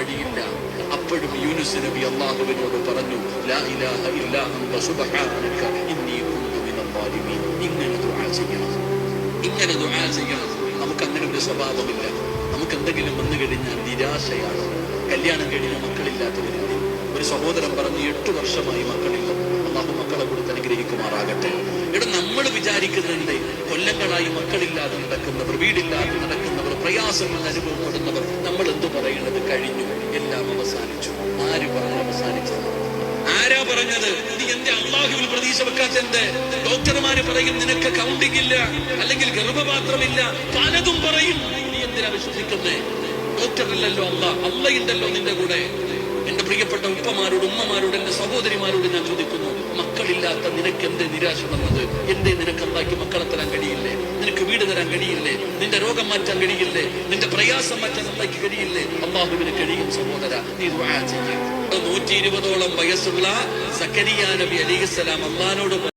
കഴിയില്ല. അപ്പോഴും യൂനുസ് നബി അല്ലാഹുവിനോട് പറഞ്ഞു, ലാ ഇലാഹ ഇല്ലാ അൻത സുബ്ഹാനക ഇന്നി കുന്തു മിനൽ ളാലിമീൻ. ഇങ്ങനെ ദുആ ചെയ്യണം, ഇങ്ങനെ ദുആ ചെയ്യണം. നമുക്ക് അങ്ങനെ ഒരു സ്വഭാവമില്ല. നമുക്ക് എന്തെങ്കിലും വന്നു കഴിഞ്ഞാൽ നിരാശയാണ്. കല്യാണം കഴിഞ്ഞ മക്കളില്ലാത്തവരില്ല. ഒരു സഹോദരൻ പറഞ്ഞു, 8 വർഷമായി മക്കളില്ല. അല്ലാഹു മക്കളെ കൊടുത്ത് അനുഗ്രഹിക്കുമാറാകട്ടെ. ഇവിടെ നമ്മൾ വിചാരിക്കുന്നുണ്ട്, കൊല്ലങ്ങളായി മക്കളില്ലാതെ നടക്കുന്നവർ, വീടില്ലാതെ നടക്കുന്നവർ, പ്രയാസങ്ങൾ അനുഭവപ്പെടുന്നവർ, നമ്മൾ എന്തു പറയുന്നത് കഴിഞ്ഞു, എല്ലാം അവസാനിച്ചു. ആര് പറഞ്ഞു അവസാനിച്ചത്? ആരാ പറഞ്ഞത്? നീ എന്റെ അള്ളാഹുവിൽ പ്രതീക്ഷ വെക്കാത്തെന്ത്? ഡോക്ടർമാര് പറയും നിനക്ക് കൗണ്ടിങ് ഇല്ല, അല്ലെങ്കിൽ ഗർഭപാത്രമില്ല, പലതും പറയും. നീ എന്തിനാ വിശ്വസിക്കുന്നേ? ഡോക്ടറില്ലല്ലോ അള്ളയുണ്ടല്ലോ നിന്റെ കൂടെ. എന്റെ പ്രിയപ്പെട്ട ഉപ്പമാരോട്, ഉമ്മമാരോട്, എന്റെ സഹോദരിമാരോട് ഞാൻ ചോദിക്കുന്നു, മക്കളില്ലാത്ത നിനക്ക് എന്തേ നിരാശ വന്നത്? എന്തേ നിനക്ക് എന്താക്കി മക്കളെ തരാൻ കഴിയില്ലേ? നിനക്ക് വീട് തരാൻ കഴിയില്ലേ? നിന്റെ രോഗം മാറ്റാൻ കഴിയില്ലേ? നിന്റെ പ്രയാസം മാറ്റാൻ എന്താക്കി കഴിയില്ലേ? അല്ലാഹുവിന് കഴിയും സഹോദര, നീ ദുആ ചെയ്യ്. 120ഓളം വയസ്സുള്ള സക്കരിയ നബി അലൈഹിസ്സലാം അല്ലാഹുവോട്